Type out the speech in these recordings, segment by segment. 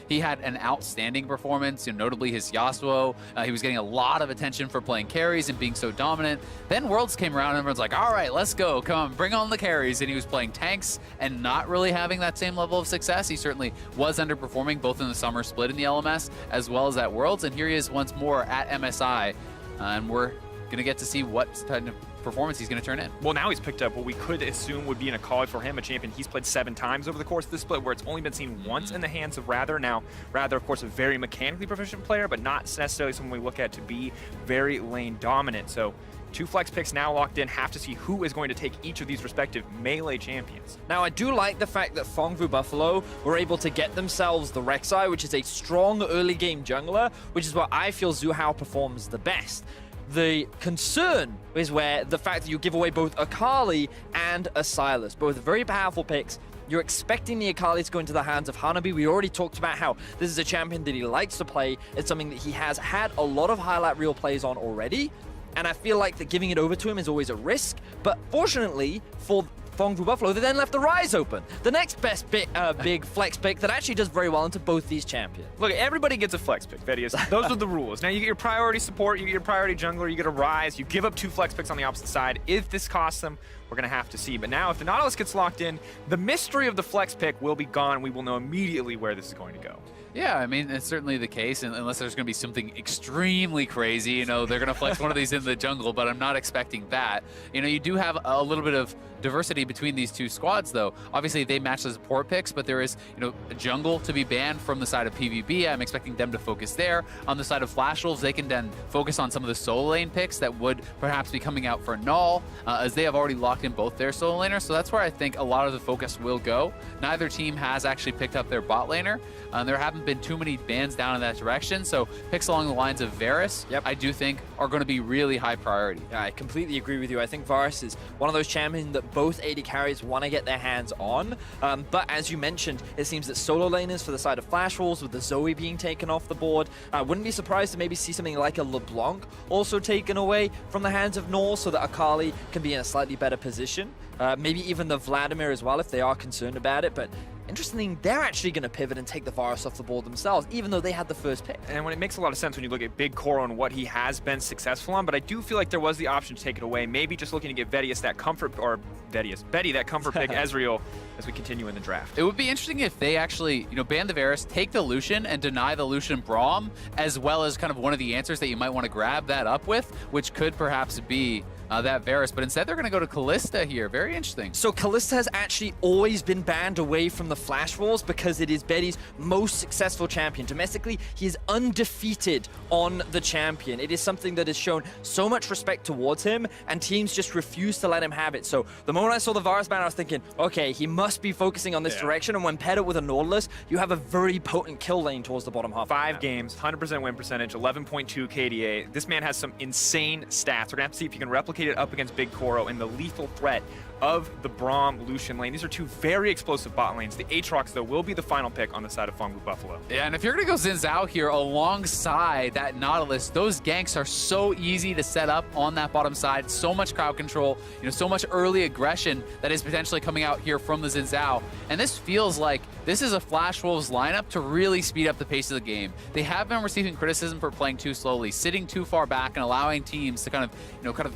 he had an outstanding performance, notably his Yasuo. He was getting a lot of attention for playing carries and being so dominant. Then Worlds came around and everyone's like, all right, let's go. Come on, bring on the carries. And he was playing tanks and not really having that same level of success. He certainly was underperforming both in the summer split in the LMS as well as at Worlds. And here he is once more at MSI. And we're going to get to see what kind of performance he's going to turn in. Well, now he's picked up what we could assume would be an Akali for him, a champion he's played 7 times over the course of this split, where it's only been seen once in the hands of Rather. Now, Rather, of course, a very mechanically proficient player, but not necessarily someone we look at to be very lane dominant. So 2 flex picks now locked in. Have to see who is going to take each of these respective melee champions. Now, I do like the fact that Phong Buffalo were able to get themselves the Rek'Sai, which is a strong early game jungler, which is what I feel Zhu Hao performs the best. The concern is where the fact that you give away both Akali and a Sylas, both very powerful picks. You're expecting the Akali to go into the hands of Hanabi. We already talked about how this is a champion that he likes to play. It's something that he has had a lot of highlight reel plays on already. And I feel like that giving it over to him is always a risk. But fortunately for Phong Buffalo, they then left the Rise open. The next best big flex pick that actually does very well into both these champions. Look, everybody gets a flex pick, VODs. Those are the rules. Now you get your priority support, you get your priority jungler, you get a Rise, you give up 2 flex picks on the opposite side. If this costs them, we're going to have to see. But now if the Nautilus gets locked in, the mystery of the flex pick will be gone. We will know immediately where this is going to go. Yeah, I mean, it's certainly the case, unless there's going to be something extremely crazy. They're going to flex one of these in the jungle, but I'm not expecting that. You do have a little bit of diversity between these 2 squads, though. Obviously, they match the support picks, but there is, a jungle to be banned from the side of PVB. I'm expecting them to focus there. On the side of Flash Wolves, they can then focus on some of the solo lane picks that would perhaps be coming out for Null, as they have already locked in both their solo laners. So that's where I think a lot of the focus will go. Neither team has actually picked up their bot laner. There haven't been too many bans down in that direction, so picks along the lines of Varus, I do think are going to be really high priority. Yeah, I completely agree with you. I think Varus is one of those champions that both AD carries want to get their hands on, but as you mentioned, it seems that solo laners for the side of Flash Wolves, with the Zoe being taken off the board, wouldn't be surprised to maybe see something like a LeBlanc also taken away from the hands of Null, so that Akali can be in a slightly better position. Maybe even the Vladimir as well if they are concerned about it, but interestingly, they're actually going to pivot and take the Varus off the board themselves, even though they had the first pick. And when it makes a lot of sense when you look at Big Koro and what he has been successful on, but I do feel like there was the option to take it away. Maybe just looking to get Betty that comfort pick Ezreal as we continue in the draft. It would be interesting if they actually, ban the Varus, take the Lucian, and deny the Lucian Braum, as well as kind of one of the answers that you might want to grab that up with, which could perhaps be that Varus, but instead they're going to go to Kalista here. Very interesting. So Kalista has actually always been banned away from the Flash Wolves because it is Betty's most successful champion. Domestically, he is undefeated on the champion. It is something that has shown so much respect towards him, and teams just refuse to let him have it. So the moment I saw the Varus ban, I was thinking, okay, he must be focusing on this direction, and when paired up with a Nautilus, you have a very potent kill lane towards the bottom half. 5 games, 100% win percentage, 11.2 KDA. This man has some insane stats. We're going to have to see if you can replicate it up against Big Koro and the lethal threat of the Braum Lucian lane. These are 2 very explosive bot lanes. The Aatrox, though, will be the final pick on the side of Phong Buffalo. Yeah, and if you're going to go Xin Zhao here alongside that Nautilus, those ganks are so easy to set up on that bottom side. So much crowd control, so much early aggression that is potentially coming out here from the Xin Zhao. And this feels like this is a Flash Wolves lineup to really speed up the pace of the game. They have been receiving criticism for playing too slowly, sitting too far back and allowing teams to kind of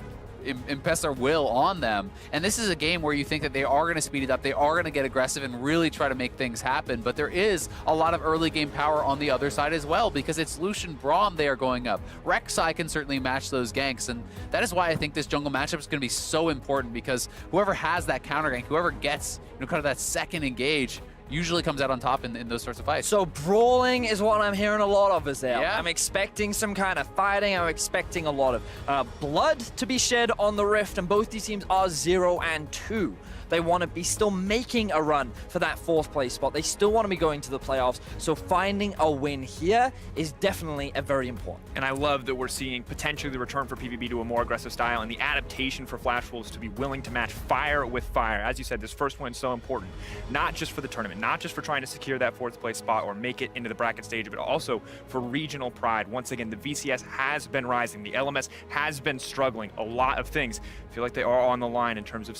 impress their will on them. And this is a game where you think that they are going to speed it up, they are going to get aggressive and really try to make things happen, but there is a lot of early game power on the other side as well, because it's Lucian Braum they are going up. Rek'Sai can certainly match those ganks, and that is why I think this jungle matchup is going to be so important, because whoever has that counter gank, whoever gets kind of that second engage, usually comes out on top in those sorts of fights. So brawling is what I'm hearing a lot of, Azale. Yeah. I'm expecting some kind of fighting. I'm expecting a lot of blood to be shed on the Rift, and both these teams are 0 and 2. They want to be still making a run for that 4th place spot. They still want to be going to the playoffs. So finding a win here is definitely a very important. And I love that we're seeing potentially the return for PVB to a more aggressive style and the adaptation for Flash Wolves to be willing to match fire with fire. As you said, this first win is so important, not just for the tournament, not just for trying to secure that 4th place spot or make it into the bracket stage, but also for regional pride. Once again, the VCS has been rising. The LMS has been struggling. A lot of things feel like they are on the line in terms of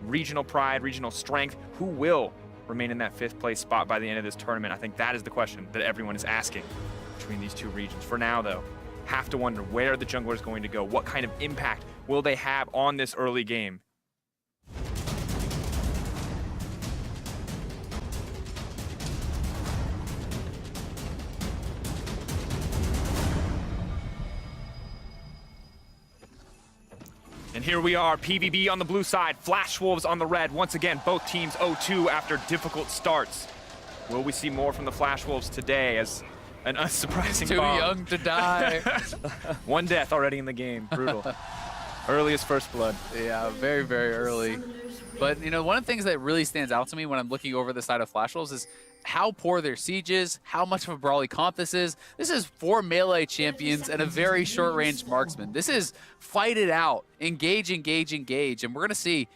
regional pride, regional strength. Who will remain in that 5th place spot by the end of this tournament? I think that is the question that everyone is asking between these two regions. For now, though, have to wonder where the jungler is going to go. What kind of impact will they have on this early game? And here we are, PVB on the blue side, Flash Wolves on the red. Once again, both teams 0-2 after difficult starts. Will we see more from the Flash Wolves today as an unsurprising Too bomb? young to die. One death already in the game, brutal. Earliest first blood. Yeah, very, very early. But, you know, one of the things that really stands out to me when I'm looking over the side of Flash Wolves is how poor their siege is, how much of a brawly comp this is. This is 4 melee champions and a very short-range marksman. This is fight it out, engage, engage, engage. And we're going to see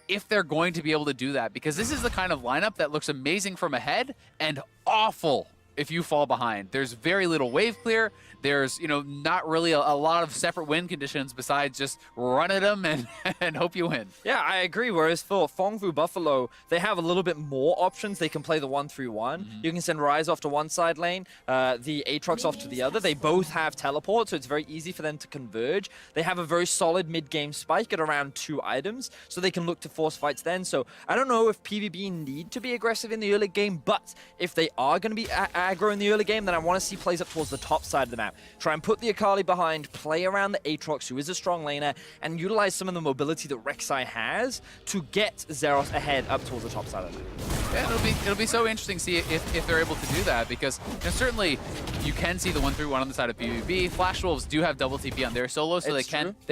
if they're going to be able to do that, because this is the kind of lineup that looks amazing from ahead and awful if you fall behind. There's very little wave clear. There's, you know, not really a lot of separate win conditions besides just run at them and hope you win. Yeah, I agree. Whereas for Phong Vu Buffalo, they have a little bit more options. They can play the 1-3-1. You can send Ryze off to one side lane, the Aatrox off to the other. They both have teleport, so it's very easy for them to converge. They have a very solid mid-game spike at around 2 items, so they can look to force fights then. So I don't know if PvB need to be aggressive in the early game, but if they are going to be aggro in the early game, then I want to see plays up towards the top side of the map. Try and put the Akali behind, play around the Aatrox, who is a strong laner, and utilize some of the mobility that Rek'Sai has to get Zeros ahead up towards the top side of the map. Yeah, it'll be so interesting to see if they're able to do that, because, you know, certainly you can see the 1-3-1 on the side of PvB. Flash Wolves do have double TP on their solo, so they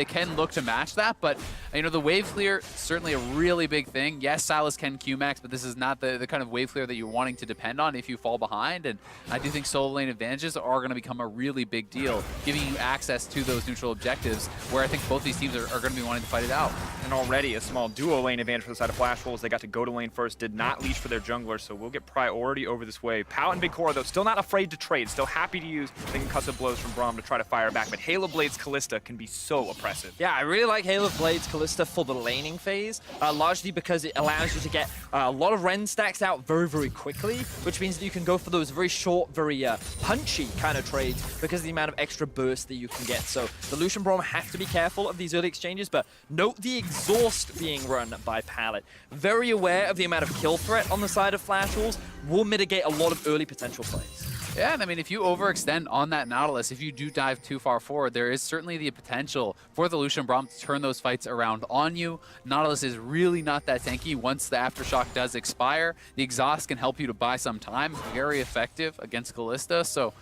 can look to match that. But, you know, the wave clear certainly a really big thing. Yes, Sylas can Q-max, but this is not the kind of wave clear that you're wanting to depend on if you fall behind. And I do think solo lane advantages are going to become a really big deal, giving you access to those neutral objectives, where I think both these teams are going to be wanting to fight it out. And already a small duo lane advantage for the side of Flash Wolves. They got to go to lane first, did not leash for their jungler, so we'll get priority over this wave. Pal and Big Cora, though, still not afraid to trade, still happy to use the concussive blows from Braum to try to fire back, but Halo Blades Callista can be so oppressive. Yeah, I really like Halo Blades Callista for the laning phase, largely because it allows you to get a lot of Ren stacks out very, very quickly, which means that you can go for those very short, very punchy kind of trades because of the amount of extra burst that you can get. So the Lucian Braum have to be careful of these early exchanges, but note the exhaust being run by Pallet. Very aware of the amount of kill threat on the side of Flash Wolves will mitigate a lot of early potential plays. Yeah, and I mean, if you overextend on that Nautilus, if you do dive too far forward, there is certainly the potential for the Lucian Braum to turn those fights around on you. Nautilus is really not that tanky once the Aftershock does expire. The exhaust can help you to buy some time. Very effective against Callista, so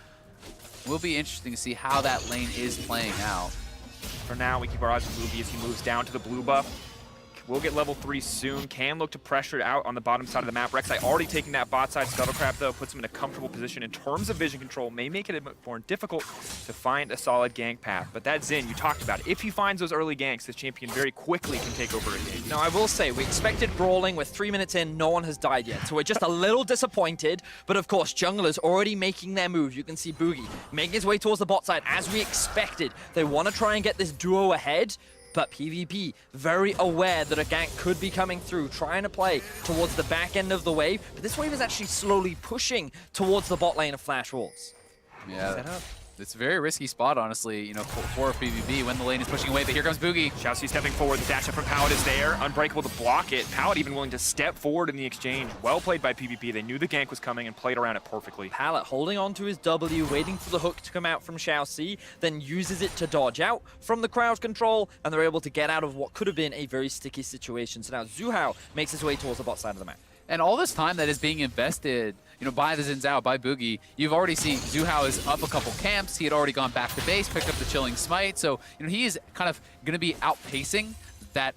will be interesting to see how that lane is playing out. For now, we keep our eyes on Boogie as he moves down to the blue buff. We'll get level 3 soon. Can look to pressure it out on the bottom side of the map. Rek'Sai already taking that bot side. Scuttlecrab, though, puts him in a comfortable position in terms of vision control. May make it a bit more difficult to find a solid gank path. But that Xin, you talked about, if he finds those early ganks, this champion very quickly can take over a game. Now, I will say, we expected brawling. With 3 minutes in, no one has died yet. So we're just a little disappointed. But of course, junglers already making their move. You can see Boogie making his way towards the bot side, as we expected. They want to try and get this duo ahead. But PvP, very aware that a gank could be coming through, trying to play towards the back end of the wave. But this wave is actually slowly pushing towards the bot lane of Flash Wolves. Yeah, it's a very risky spot, honestly, you know, for PvP when the lane is pushing away. But here comes Boogie. Xiaoxi stepping forward. The dash up from Pallet is there. Unbreakable to block it. Pallet even willing to step forward in the exchange. Well played by PvP. They knew the gank was coming and played around it perfectly. Pallet holding on to his W, waiting for the hook to come out from Xiaoxi, then uses it to dodge out from the crowd control, and they're able to get out of what could have been a very sticky situation. So now Zuhao makes his way towards the bot side of the map. And all this time that is being invested, you know, by the Xin Zhao, by Boogie, you've already seen Zuhao is up a couple camps. He had already gone back to base, picked up the Chilling Smite. So, you know, he is kind of going to be outpacing that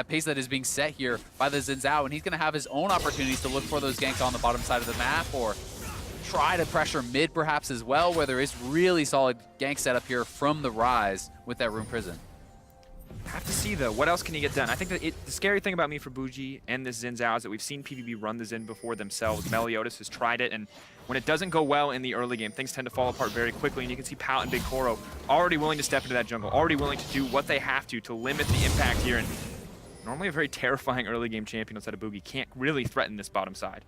pace that is being set here by the Xin Zhao, and he's going to have his own opportunities to look for those ganks on the bottom side of the map, or try to pressure mid perhaps as well, where there is really solid gank setup here from the Rise with that Rune Prison. Have to see, though, what else can he get done? I think that the scary thing about me for Bougie and this Xin Zhao is that we've seen PvP run the Xin before themselves. Meliodas has tried it, and when it doesn't go well in the early game, things tend to fall apart very quickly, and you can see Pal and Big Coro already willing to step into that jungle, already willing to do what they have to limit the impact here. And Normally a very terrifying early game champion outside of Boogie. Can't really threaten this bottom side.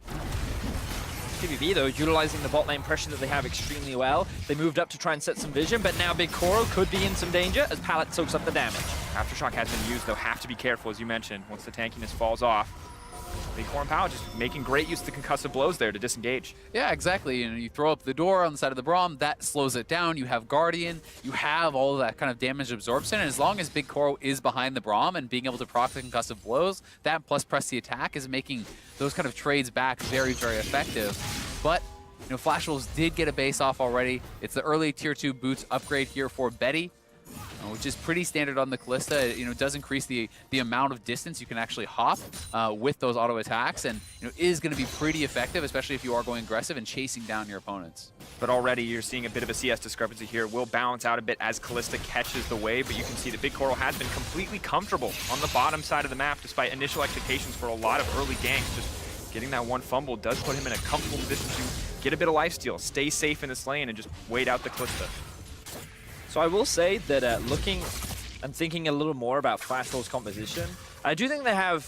PVB, though, utilizing the bot lane pressure that they have extremely well. They moved up to try and set some vision, but now Big Koro could be in some danger as Pallet soaks up the damage. Aftershock has been used, though. Have to be careful, as you mentioned, once the tankiness falls off. Big Koro and Pallet just making great use of the concussive blows there to disengage. Yeah, exactly. You know, you throw up the door on the side of the Braum, that slows it down. You have Guardian, you have all of that kind of damage absorption, and as long as Big Koro is behind the Braum and being able to proc the concussive blows, that plus press the attack is making those kind of trades back very, very effective. But, you know, Flash Wolves did get a base off already. It's the early tier 2 boots upgrade here for Betty, which is pretty standard on the Callista. You know, it does increase the amount of distance you can actually hop with those auto attacks, and you know, is going to be pretty effective, especially if you are going aggressive and chasing down your opponents. But already you're seeing a bit of a CS discrepancy here. Will balance out a bit as Callista catches the wave, but you can see that Big Koro has been completely comfortable on the bottom side of the map despite initial expectations for a lot of early ganks. Just getting that one fumble does put him in a comfortable position to get a bit of lifesteal, stay safe in this lane, and just wait out the Callista. So I will say that looking and thinking a little more about Flash Wolves' composition, I do think they have,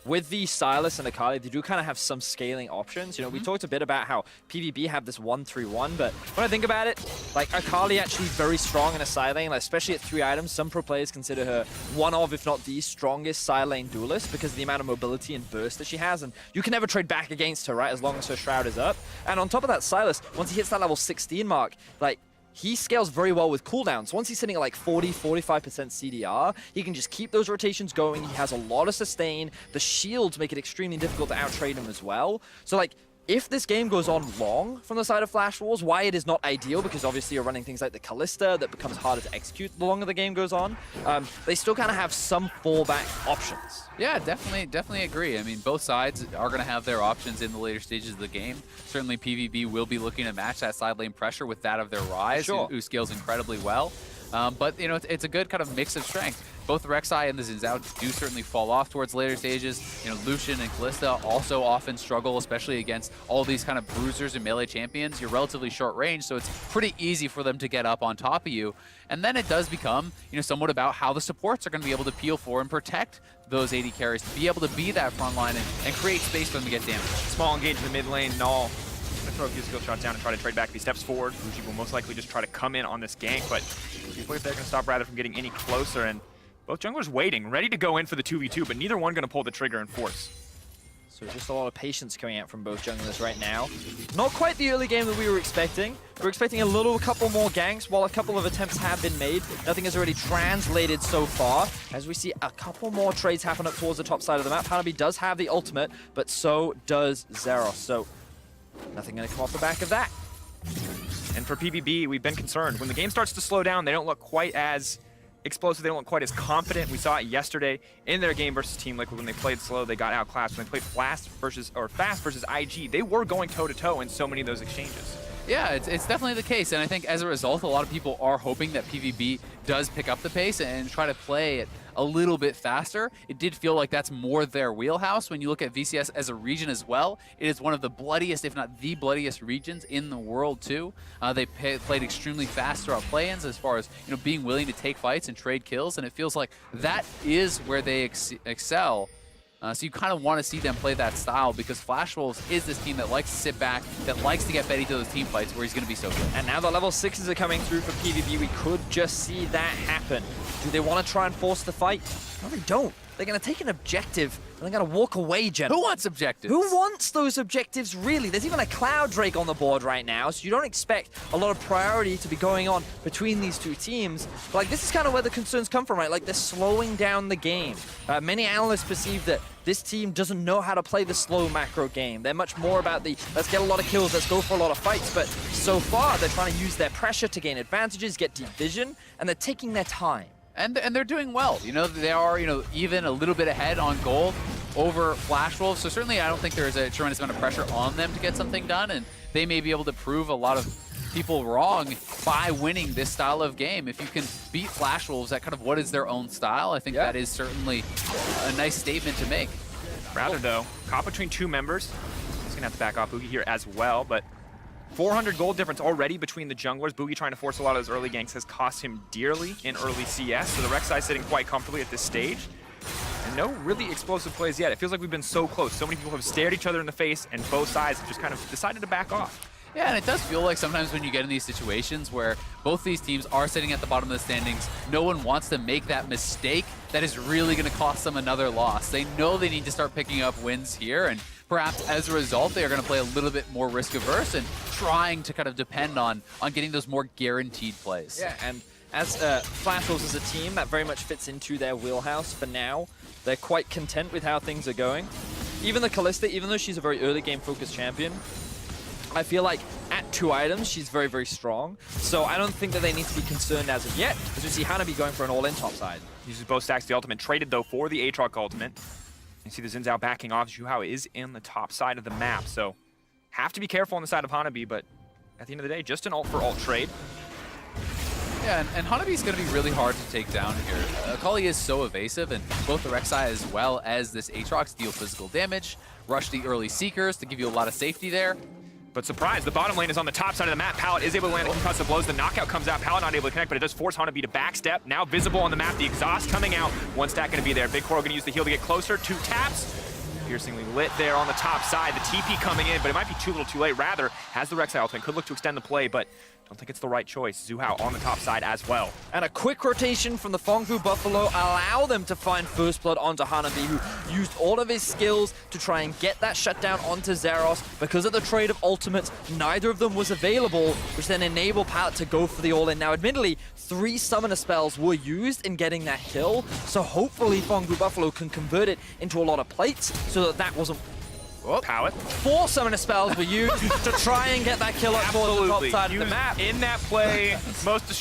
with the Sylas and Akali, they do kind of have some scaling options. You know, we talked a bit about how PVB have this 1-3-1, but when I think about it, like Akali actually very strong in a side lane, like, especially at 3 items. Some pro players consider her one of, if not the strongest side lane duelist because of the amount of mobility and burst that she has, and you can never trade back against her, right, as long as her Shroud is up. And on top of that, Sylas, once he hits that level 16 mark, like, he scales very well with cooldowns. Once he's sitting at like 40-45% CDR, he can just keep those rotations going. He has a lot of sustain. The shields make it extremely difficult to out-trade him as well. So like, if this game goes on long from the side of Flash Wolves, why it is not ideal, because obviously you're running things like the Callista that becomes harder to execute the longer the game goes on, they still kind of have some fallback options. Yeah, definitely agree. I mean, both sides are going to have their options in the later stages of the game. Certainly PVB will be looking to match that side lane pressure with that of their Ryze, Sure. who scales incredibly well. But, you know, it's a good kind of mix of strength. Both the Rek'Sai and the Xin Zhao do certainly fall off towards later stages. You know, Lucian and Callista also often struggle, especially against all these kind of bruisers and melee champions. You're relatively short range, so it's pretty easy for them to get up on top of you. And then it does become, you know, somewhat about how the supports are going to be able to peel for and protect those AD carries, to be able to be that front line and create space for them to get damage. Small engage in the mid lane, Null. Gonna throw a few skill shots down and try to trade back. If he steps forward, Fuji will most likely just try to come in on this gank, but people they're gonna stop rather from getting any closer, and both junglers waiting, ready to go in for the 2v2, but neither one gonna pull the trigger and force. So just a lot of patience coming out from both junglers right now. Not quite the early game that we were expecting. We were expecting a couple more ganks. While a couple of attempts have been made, nothing has already translated so far. As we see a couple more trades happen up towards the top side of the map. Hanabi does have the ultimate, but so does Zeros. So nothing going to come off the back of that. And for PVB, we've been concerned. When the game starts to slow down, they don't look quite as explosive, they don't look quite as confident. We saw it yesterday in their game versus Team Liquid. When they played slow, they got outclassed. When they played fast versus IG, they were going toe-to-toe in so many of those exchanges. Yeah, it's definitely the case, and I think as a result, a lot of people are hoping that PVB does pick up the pace and try to play it a little bit faster. It did feel like that's more their wheelhouse. When you look at VCS as a region as well, it is one of the bloodiest, if not the bloodiest regions in the world too. They played extremely fast throughout play-ins as far as, you know, being willing to take fights and trade kills, and it feels like that is where they excel. So you kind of want to see them play that style, because Flash Wolves is this team that likes to sit back, that likes to get Betty to those team fights where he's going to be so good. And now the level 6s are coming through for PVB. We could just see that happen. Do they want to try and force the fight? No, they don't. They're going to take an objective and they're going to walk away, Jen. Who wants objectives? Who wants those objectives, really? There's even a Cloud Drake on the board right now, so you don't expect a lot of priority to be going on between these two teams. But, like, this is kind of where the concerns come from, right? Like, they're slowing down the game. Many analysts perceive that this team doesn't know how to play the slow macro game. They're much more about the, let's get a lot of kills, let's go for a lot of fights. But so far, they're trying to use their pressure to gain advantages, get deep vision, and they're taking their time. And they're doing well. You know, they are, you know, even a little bit ahead on gold over Flash Wolves. So certainly I don't think there's a tremendous amount of pressure on them to get something done, and they may be able to prove a lot of people wrong by winning this style of game. If you can beat Flash Wolves at kind of what is their own style, I think that is certainly a nice statement to make. Rather though, caught between two members. He's gonna have to back off Boogie here as well, but 400 gold difference already between the junglers. Boogie trying to force a lot of those early ganks has cost him dearly in early CS, so the Rek'Sai sitting quite comfortably at this stage. And no really explosive plays yet. It feels like we've been so close. So many people have stared each other in the face, and both sides have just kind of decided to back off. Yeah, and it does feel like sometimes when you get in these situations where both these teams are sitting at the bottom of the standings, no one wants to make that mistake that is really going to cost them another loss. They know they need to start picking up wins here, and perhaps as a result, they are going to play a little bit more risk-averse and trying to kind of depend on getting those more guaranteed plays. Yeah, and as Flash Wolves as a team, that very much fits into their wheelhouse for now. They're quite content with how things are going. Even the Kalista, even though she's a very early game focused champion, I feel like at 2 items, she's very, very strong. So I don't think that they need to be concerned as of yet, as we see Hanabi going for an all-in top side. Uses both stacks the ultimate, traded though for the Aatrox ultimate. You see the Xin Zhao backing off. Zhuhao is in the top side of the map, so have to be careful on the side of Hanabi, but at the end of the day, just an ult for ult trade. Yeah, and Hanabi's going to be really hard to take down here. Akali is so evasive, and both the Rek'Sai as well as this Aatrox deal physical damage, rush the early Seekers to give you a lot of safety there. But surprise, the bottom lane is on the top side of the map. Pallet is able to land the concussive blows. The knockout comes out. Pallet not able to connect, but it does force Hanabi to backstep. Now visible on the map. The exhaust coming out. One stack going to be there. Big Koro going to use the heal to get closer. 2 taps. Piercingly lit there on the top side. The TP coming in, but it might be too little too late. Rather, has the Rek'Sai ultimate. Could look to extend the play, but don't think it's the right choice. Zhuhao on the top side as well. And a quick rotation from the Phong Vu Buffalo allow them to find first blood onto Hanabi, who used all of his skills to try and get that shutdown onto Zeros. Because of the trade of ultimates, neither of them was available, which then enabled Pallet to go for the all-in. Now, admittedly, 3 summoner spells were used in getting that kill, so hopefully Phong Vu Buffalo can convert it into a lot of plates so that that wasn't... Pallet. 4 summoner spells were used to try and get that kill up towards the top side of the map. In that play,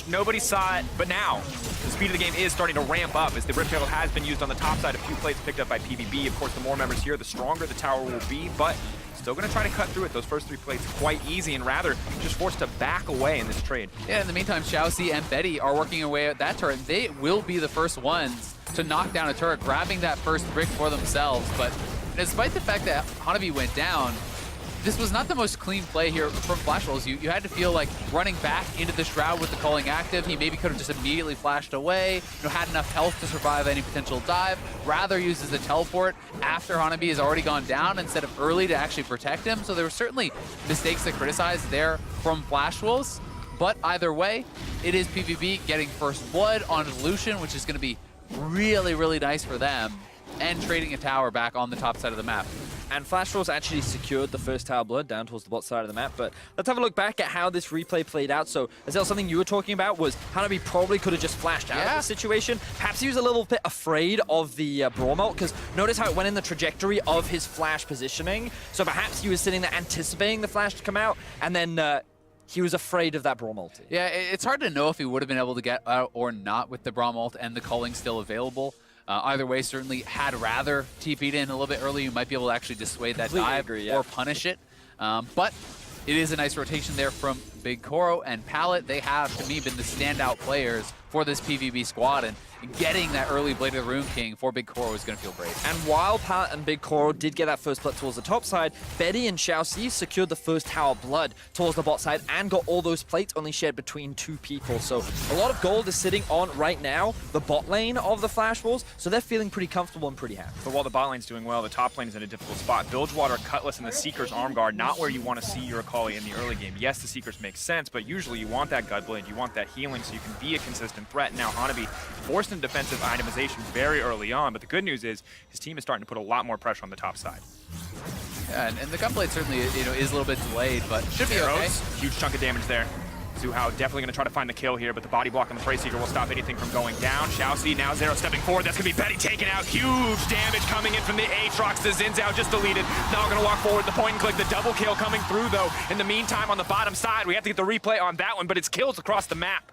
nobody saw it, but now the speed of the game is starting to ramp up as the Rift Herald has been used on the top side. A few plates picked up by PVB. Of course, the more members here, the stronger the tower will be, but still going to try to cut through it. Those first 3 plates quite easy, and rather just forced to back away in this trade. Yeah, in the meantime, Xiaoxi and Betty are working away at that turret. They will be the first ones to knock down a turret, grabbing that first brick for themselves, but despite the fact that Hanabi went down, this was not the most clean play here from Flash Wolves. You had to feel like running back into the Shroud with the calling active. He maybe could have just immediately flashed away, had enough health to survive any potential dive. Rather uses the teleport after Hanabi has already gone down instead of early to actually protect him. So there were certainly mistakes to criticize there from Flash Wolves. But either way, it is PVB getting first blood on Lucian, which is going to be really, really nice for them, and trading a tower back on the top side of the map. And Flash Wolves actually secured the first tower blood down towards the bot side of the map, but let's have a look back at how this replay played out. So, Azelle, something you were talking about was Hanabi probably could have just flashed out of the situation. Perhaps he was a little bit afraid of the Brawl Melt, because notice how it went in the trajectory of his flash positioning. So perhaps he was sitting there anticipating the flash to come out, and then he was afraid of that Brawl multi. Yeah, it's hard to know if he would have been able to get out or not with the Brawl Mult and the culling still available. Either way, certainly had rather TP'd in a little bit early. You might be able to actually dissuade that dive or punish it. But it is a nice rotation there from Big Koro and Pallet. They have, to me, been the standout players for this PVB squad, and getting that early Blade of the Rune King for Big Koro is going to feel great. And while Pallet and Big Koro did get that first blood towards the top side, Betty and Xiaoxi secured the first tower blood towards the bot side and got all those plates only shared between 2 people. So a lot of gold is sitting on, right now, the bot lane of the Flash Wolves, so they're feeling pretty comfortable and pretty happy. But while the bot lane's doing well, the top lane is in a difficult spot. Bilgewater, Cutlass, and the Seeker's Arm Guard, not where you want to see your Akali in the early game. Yes, the Seekers make sense, but usually you want that Gutblade, you want that healing so you can be a consistent threat. Now Hanabi forced into defensive itemization very early on, but the good news is his team is starting to put a lot more pressure on the top side. Yeah, and the Gunblade certainly is a little bit delayed, but should be okay. Huge chunk of damage there. Zhuhao definitely going to try to find the kill here, but the body block on the Prey Seeker will stop anything from going down. Xiaoxi now Zero stepping forward. That's going to be Betty taken out. Huge damage coming in from the Aatrox. The Xin Zhao just deleted. Now going to walk forward. The point and click. The double kill coming through, though. In the meantime, on the bottom side, we have to get the replay on that one, but it's kills across the map.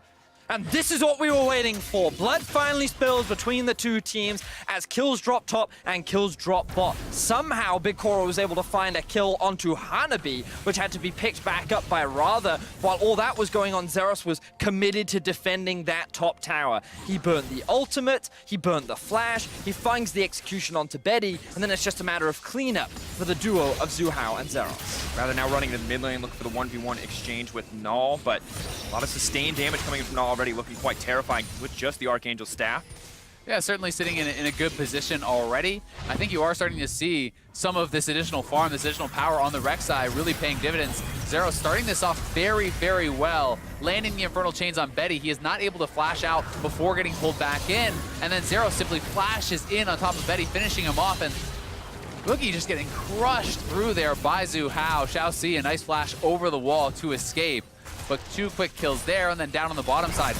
And this is what we were waiting for. Blood finally spills between the 2 teams as kills drop top and kills drop bot. Somehow, Big Koro was able to find a kill onto Hanabi, which had to be picked back up by Rather. While all that was going on, Zeros was committed to defending that top tower. He burnt the ultimate, he burnt the flash, he finds the execution onto Betty, and then it's just a matter of cleanup for the duo of Zhuhao and Zeros. Rather now running to the mid lane, looking for the 1v1 exchange with Null, but a lot of sustained damage coming in from Null already, looking quite terrifying with just the Archangel Staff. Yeah, certainly sitting in a good position already. I think you are starting to see some of this additional farm, this additional power on the Rek'Sai really paying dividends. Zero starting this off very, very well, landing the Infernal Chains on Betty. He is not able to flash out before getting pulled back in, and then Zero simply flashes in on top of Betty, finishing him off, and Boogie just getting crushed through there by Zhu Hao. Xiao Si, a nice flash over the wall to escape, but 2 quick kills there, and then down on the bottom side,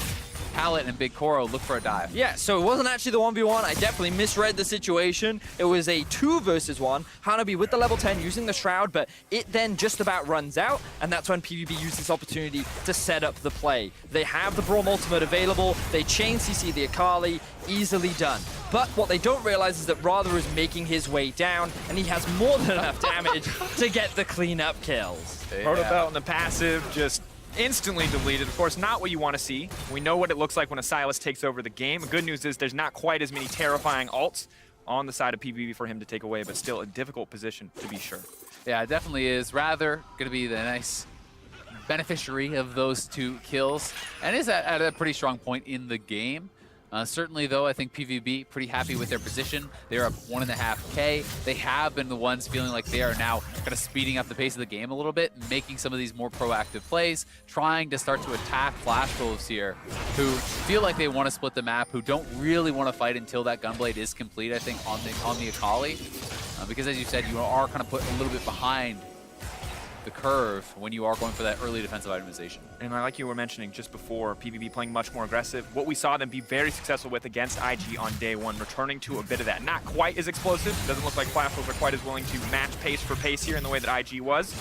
Pallet and Big Koro look for a dive. Yeah, so it wasn't actually the 1v1. I definitely misread the situation. It was a 2 versus 1. Hanabi with the level 10 using the Shroud, but it then just about runs out, and that's when PVB used this opportunity to set up the play. They have the Braum ultimate available. They chain CC the Akali. Easily done. But what they don't realize is that Radha is making his way down, and he has more than enough damage to get the cleanup kills. Yeah. Protobelt in the passive just instantly deleted. Of course, not what you want to see. We know what it looks like when a Sylas takes over the game. The good news is there's not quite as many terrifying ults on the side of PVB for him to take away, but still a difficult position to be sure. Yeah, it definitely is. Rather going to be the nice beneficiary of those 2 kills, and is at a pretty strong point in the game. Certainly, though, I think PVB pretty happy with their position. They're up 1.5K. They have been the ones feeling like they are now kind of speeding up the pace of the game a little bit, making some of these more proactive plays, trying to start to attack Flash Wolves here, who feel like they want to split the map, who don't really want to fight until that Gunblade is complete, I think, on the Akali. Because, as you said, you are kind of put a little bit behind the curve when you are going for that early defensive itemization. And like you were mentioning just before, PVB playing much more aggressive. What we saw them be very successful with against IG on day 1, returning to a bit of that. Not quite as explosive. Doesn't look like Flash Wolves are quite as willing to match pace for pace here in the way that IG was.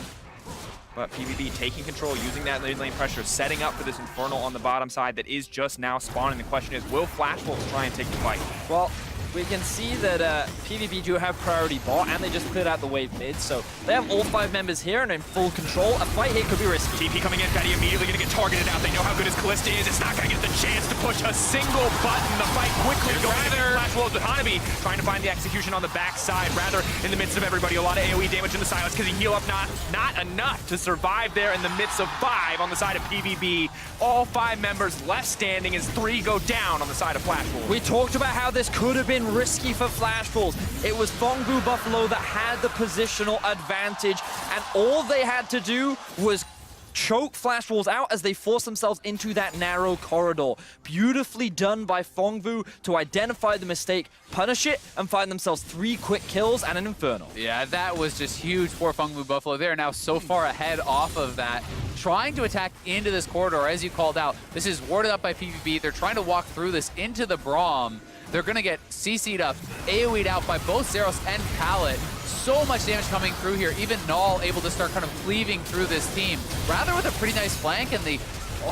But PVB taking control, using that lane pressure, setting up for this Infernal on the bottom side that is just now spawning. The question is, will Flash Wolves try and take the fight? Well, we can see that PVB do have priority bot, and they just cleared out the wave mid, so they have all 5 members here and in full control. A fight here could be risky. TP coming in, Betty immediately going to get targeted out. They know how good his Callista is. It's not going to get the chance to push a single button. The fight quickly going into Flash Wolves with Hanabi trying to find the execution on the backside. Rather, in the midst of everybody, a lot of AoE damage in the Sylas because he heal up not enough to survive there in the midst of 5 on the side of PVB. All 5 members left standing as 3 go down on the side of Flash Wolves. We talked about how this could have been risky for Flash Wolves. It was Phong Vu Buffalo that had the positional advantage, and all they had to do was choke Flash Wolves out as they force themselves into that narrow corridor. Beautifully done by Phong Vu to identify the mistake, punish it, and find themselves 3 quick kills and an Infernal. Yeah, that was just huge for Phong Vu Buffalo. They're now so far ahead off of that, trying to attack into this corridor, as you called out. This is warded up by PVB. They're trying to walk through this into the Braum. They're going to get CC'd up, AoE'd out by both Zeros and Pallet. So much damage coming through here. Even Null able to start kind of cleaving through this team. Rather with a pretty nice flank, and the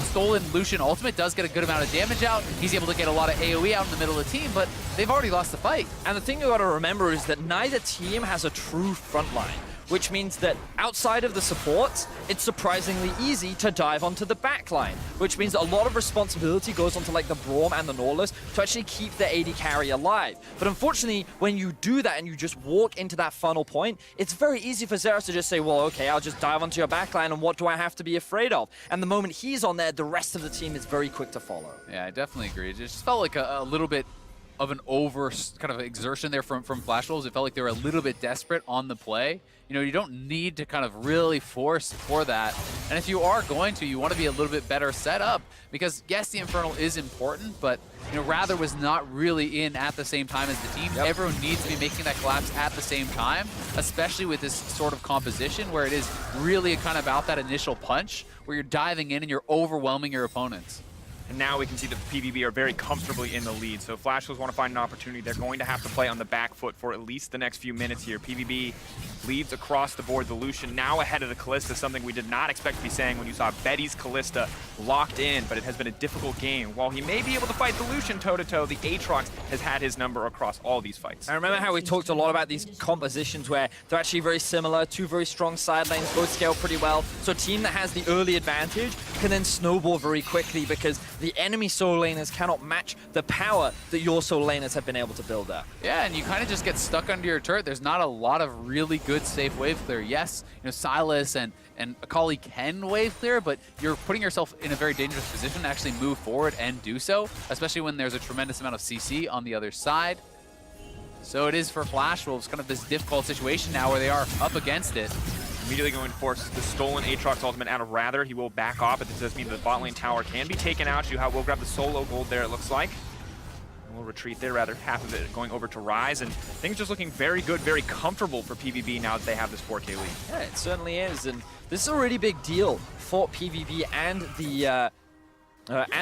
stolen Lucian ultimate does get a good amount of damage out. He's able to get a lot of AoE out in the middle of the team, but they've already lost the fight. And the thing you got to remember is that neither team has a true front line, which means that outside of the supports, it's surprisingly easy to dive onto the back line, which means that a lot of responsibility goes onto like the Braum and the Nautilus to actually keep the AD carry alive. But unfortunately, when you do that and you just walk into that funnel point, it's very easy for Zeros to just say, well, okay, I'll just dive onto your back line, and what do I have to be afraid of? And the moment he's on there, the rest of the team is very quick to follow. Yeah, I definitely agree. It just felt like a little bit of an over kind of exertion there from Flash Wolves. It felt like they were a little bit desperate on the play. You know, you don't need to kind of really force for that. And if you are going to, you want to be a little bit better set up, because yes, the Infernal is important, but you know, Rather was not really in at the same time as the team. Yep. Everyone needs to be making that collapse at the same time, especially with this sort of composition where it is really kind of about that initial punch where you're diving in and you're overwhelming your opponents. And now we can see that the PVB are very comfortably in the lead. So Flash Wolves want to find an opportunity. They're going to have to play on the back foot for at least the next few minutes here. PVB leads across the board. The Lucian now ahead of the Callista, something we did not expect to be saying when you saw Betty's Callista locked in, but it has been a difficult game. While he may be able to fight the Lucian toe-to-toe, the Aatrox has had his number across all these fights. I remember how we talked a lot about these compositions where they're actually very similar, 2 very strong side lanes, both scale pretty well. So a team that has the early advantage can then snowball very quickly, because the enemy solo laners cannot match the power that your solo laners have been able to build up. Yeah, and you kind of just get stuck under your turret. There's not a lot of really good safe wave clear. Yes, Silas and Akali can wave clear, but you're putting yourself in a very dangerous position to actually move forward and do so, especially when there's a tremendous amount of CC on the other side. So it is for Flash Wolves kind of this difficult situation now where they are up against it. Immediately going to force the stolen Aatrox ultimate out of Rather. He will back off, but this does mean the bot lane tower can be taken out. Juha will grab the solo gold there, it looks like. We'll retreat there, rather half of it going over to Ryze, and things just looking very good, very comfortable for PVB now that they have this 4K lead. Yeah, it certainly is, and this is a really big deal for PVB and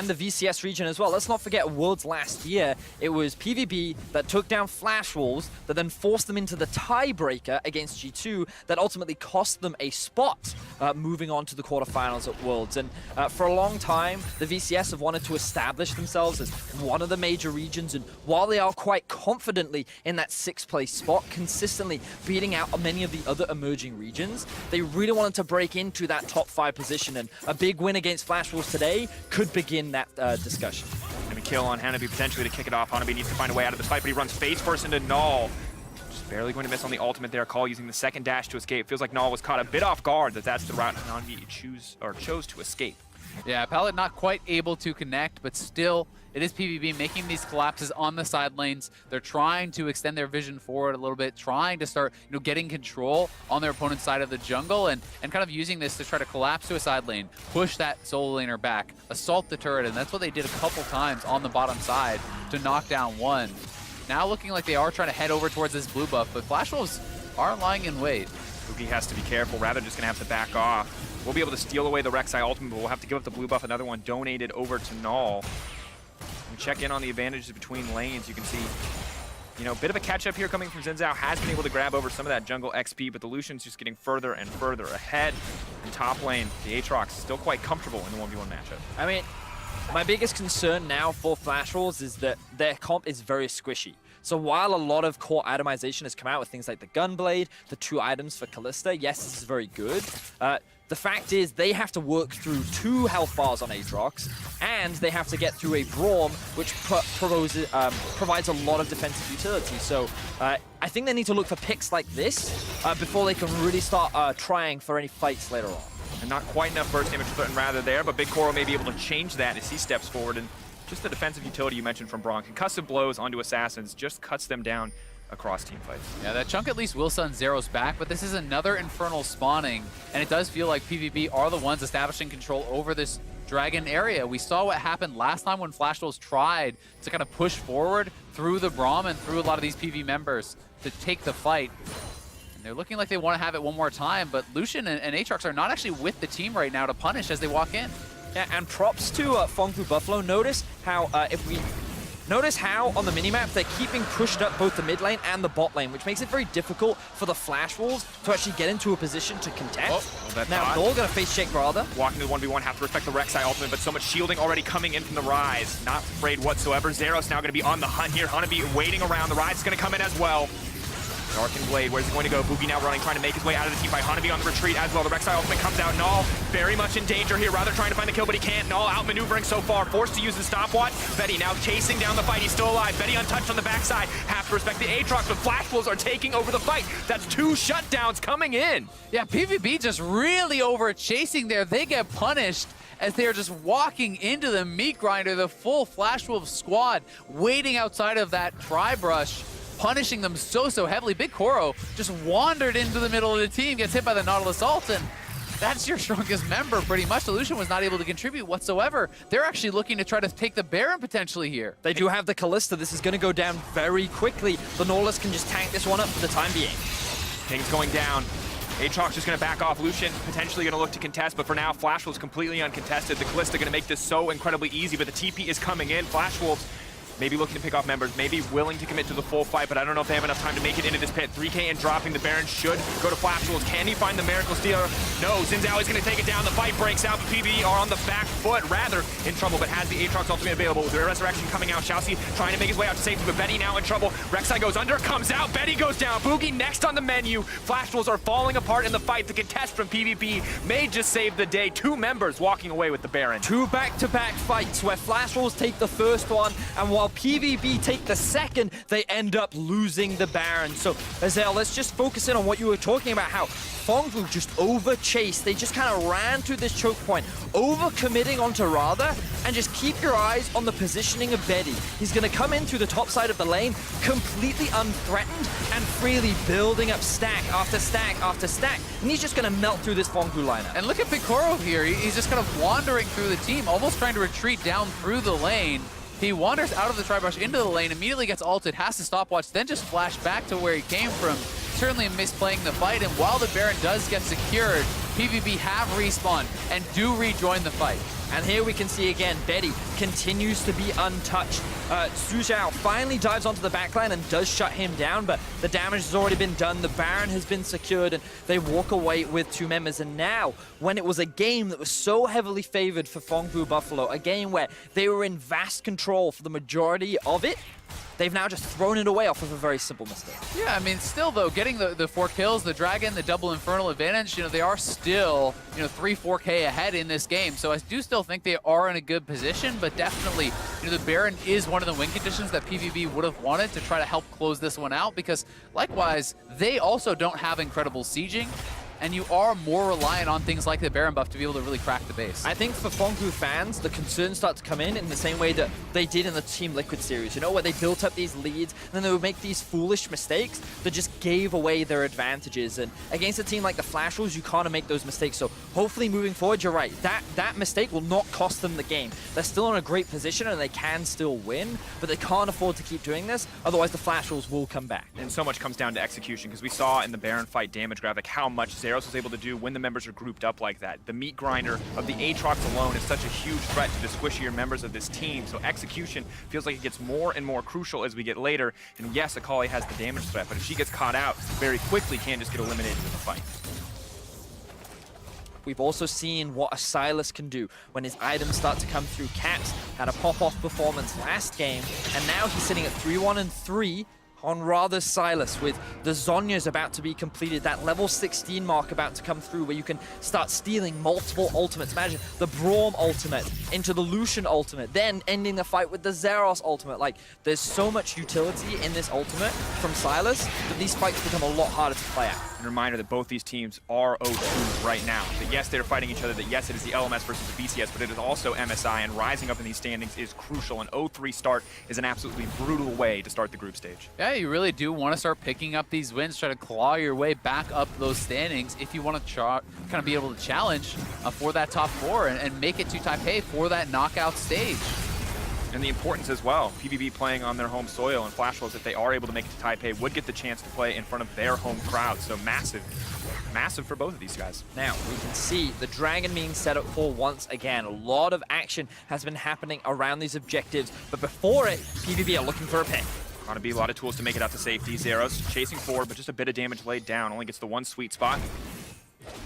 the VCS region as well. Let's not forget Worlds last year. It was PVB that took down Flash Wolves that then forced them into the tiebreaker against G2 that ultimately cost them a spot moving on to the quarterfinals at Worlds. And for a long time, the VCS have wanted to establish themselves as one of the major regions. And while they are quite confidently in that 6th place spot, consistently beating out many of the other emerging regions, they really wanted to break into that top 5 position. And a big win against Flash Wolves today could begin that discussion. Gonna kill on Hanabi potentially to kick it off. Hanabi needs to find a way out of this fight, but he runs face first into Null. Just barely going to miss on the ultimate there. Call using the second dash to escape. Feels like Null was caught a bit off guard that's the route Hanabi chose to escape. Yeah, Pallet not quite able to connect, but still, it is PVB making these collapses on the side lanes. They're trying to extend their vision forward a little bit, trying to start, getting control on their opponent's side of the jungle, and kind of using this to try to collapse to a side lane, push that solo laner back, assault the turret, and that's what they did a couple times on the bottom side to knock down one. Now looking like they are trying to head over towards this blue buff, but Flash Wolves are lying in wait. Boogie has to be careful. Rather just gonna have to back off. We'll be able to steal away the Rek'Sai ultimate, but we'll have to give up the blue buff. Another one donated over to Null. And check in on the advantages between lanes. You can see, bit of a catch-up here coming from Xin Zhao. Has been able to grab over some of that jungle XP, but the Lucian's just getting further and further ahead. In top lane, the Aatrox still quite comfortable in the 1v1 matchup. I mean, my biggest concern now for Flash Wolves is that their comp is very squishy. So while a lot of core itemization has come out with things like the Gunblade, the 2 items for Kalista, yes, this is very good. The fact is they have to work through 2 health bars on Aatrox, and they have to get through a Braum, which provides a lot of defensive utility. So I think they need to look for picks like this before they can really start trying for any fights later on. And not quite enough burst damage to threaten Rather there, but Big Koro may be able to change that as he steps forward. And just the defensive utility you mentioned from Braum. Concussive blows onto assassins just cuts them down across team fights. Yeah, that chunk at least will send Zeros back, but this is another Infernal spawning, and it does feel like PVB are the ones establishing control over this Dragon area. We saw what happened last time when Flash Wolves tried to kind of push forward through the Braum and through a lot of these PV members to take the fight. And they're looking like they want to have it one more time, but Lucian and Aatrox are not actually with the team right now to punish as they walk in. Yeah, and props to Phong Vu Buffalo. Notice how on the minimap they're keeping pushed up both the mid lane and the bot lane, which makes it very difficult for the Flash Wolves to actually get into a position to contest. Now Null gonna face check Rather. Walking to the 1v1, have to respect the Rek'Sai ultimate, but so much shielding already coming in from the Ryze. Not afraid whatsoever. Zeros now gonna be on the hunt here. Hanabi waiting around. The Ryze is gonna come in as well. Darkened Blade, where's he going to go? Boogie now running, trying to make his way out of the team fight. Hanabi on the retreat as well. The Rek'Sai ultimate comes out. Null very much in danger here. Rather trying to find the kill, but he can't. Null outmaneuvering so far. Forced to use the stopwatch. Betty now chasing down the fight. He's still alive. Betty untouched on the backside. Have to respect the Aatrox, but Flash Wolves are taking over the fight. That's 2 shutdowns coming in. Yeah, PVB just really over chasing there. They get punished as they are just walking into the meat grinder, the full Flash Wolves squad, waiting outside of that tri-brush, punishing them so heavily. Big Koro just wandered into the middle of the team, gets hit by the Nautilus ult, and that's your strongest member pretty much. Lucian was not able to contribute whatsoever. They're actually looking to try to take the Baron potentially here. They do have the Kalista. This is going to go down very quickly. The Nautilus can just tank this one up for the time being. King's going down. Aatrox just going to back off. Lucian potentially going to look to contest, but for now, Flash Wolves completely uncontested. The Kalista going to make this so incredibly easy, but the TP is coming in. Flash Wolves maybe looking to pick off members, maybe willing to commit to the full fight, but I don't know if they have enough time to make it into this pit. 3K and dropping the Baron should go to Flash Wolves. Can he find the Miracle Stealer? No, Xin Zhao is going to take it down. The fight breaks out, but PvP are on the back foot, rather in trouble, but has the Aatrox ultimate available. With the Resurrection coming out, Xiaoxi trying to make his way out to safety, but Betty now in trouble. Rek'Sai goes under, comes out, Betty goes down. Boogie next on the menu. Flash Wolves are falling apart in the fight. The contest from PvP may just save the day. 2 members walking away with the Baron. 2 back-to-back fights where Flash Wolves take the first one, and while PvP take the second, they end up losing the Baron. So, Azel, let's just focus in on what you were talking about, how Fongfu just over-chased. They just kind of ran through this choke point, over-committing onto Radha, and just keep your eyes on the positioning of Betty. He's going to come in through the top side of the lane, completely unthreatened, and freely building up stack after stack after stack. And he's just going to melt through this Fongfu lineup. And look at Picoro here. He's just kind of wandering through the team, almost trying to retreat down through the lane. He wanders out of the Tri-Brush into the lane, immediately gets ulted, has to stopwatch, then just flash back to where he came from. Certainly misplaying the fight, and while the Baron does get secured, PvP have respawned and do rejoin the fight. And here we can see again, Betty continues to be untouched. Xu Zhao finally dives onto the backline and does shut him down, but the damage has already been done. The Baron has been secured, and they walk away with 2 members. And now, when it was a game that was so heavily favored for Fongfu Buffalo, a game where they were in vast control for the majority of it, they've now just thrown it away off of a very simple mistake. Yeah, I mean, still though, getting the 4 kills, the Dragon, the double Infernal advantage, they are still, 3-4K ahead in this game. So I do still think they are in a good position, but definitely, the Baron is one of the win conditions that PvP would have wanted to try to help close this one out, because likewise, they also don't have incredible sieging, and you are more reliant on things like the Baron buff to be able to really crack the base. I think for Fongfu fans, the concerns start to come in the same way that they did in the Team Liquid series, where they built up these leads, and then they would make these foolish mistakes that just gave away their advantages. And against a team like the Flash Wolves, you can't make those mistakes. So hopefully moving forward, you're right, that mistake will not cost them the game. They're still in a great position and they can still win, but they can't afford to keep doing this, otherwise the Flash Wolves will come back. And so much comes down to execution, because we saw in the Baron fight damage graphic how much Zeros was able to do when the members are grouped up like that. The meat grinder of the Aatrox alone is such a huge threat to the squishier members of this team, so execution feels like it gets more and more crucial as we get later. And yes, Akali has the damage threat, but if she gets caught out very quickly, can just get eliminated in the fight. We've also seen what a Sylas can do when his items start to come through. Caps had a pop-off performance last game, and now he's sitting at 3-1-3 on Radha's Sylas, with the Zhonya's about to be completed, that level 16 mark about to come through, where you can start stealing multiple ultimates. Imagine the Braum ultimate into the Lucian ultimate, then ending the fight with the Zeros ultimate. Like, there's so much utility in this ultimate from Sylas that these fights become a lot harder to play out. And a reminder that both these teams are 0-2 right now. That yes, they're fighting each other, that yes, it is the LMS versus the BCS, but it is also MSI, and rising up in these standings is crucial. An 0-3 start is an absolutely brutal way to start the group stage. Yeah, you really do want to start picking up these wins, try to claw your way back up those standings if you want to kind of be able to challenge for that top 4 and make it to Taipei for that knockout stage. And the importance as well, PVB playing on their home soil, and Flash Wolves, if they are able to make it to Taipei, would get the chance to play in front of their home crowd. So massive for both of these guys. Now, we can see the Dragon being set up for once again. A lot of action has been happening around these objectives, but before it, PVB are looking for a pick. Gonna be a lot of tools to make it out to safety. Zeros chasing forward, but just a bit of damage laid down. Only gets the one sweet spot.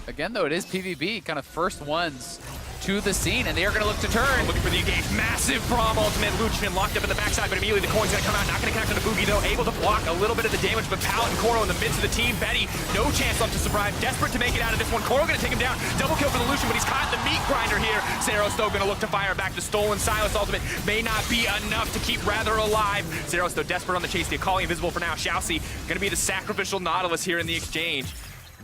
Again, though, it is PVB, kind of first ones to the scene, and they are going to look to turn. Looking for the engage. Massive Braum ultimate. Lucian locked up in the backside, but immediately the coin's going to come out. Not going to connect on the Boogie, though. Able to block a little bit of the damage, but Pallet and Koro in the midst of the team. Betty, no chance left to survive. Desperate to make it out of this one. Koro going to take him down. Double kill for the Lucian, but he's caught in the meat grinder here. Zeros, though, going to look to fire back. The stolen Sylas ultimate may not be enough to keep Rather alive. Zeros, though, desperate on the chase. The Akali invisible for now. Xiaoxi going to be the sacrificial Nautilus here in the exchange.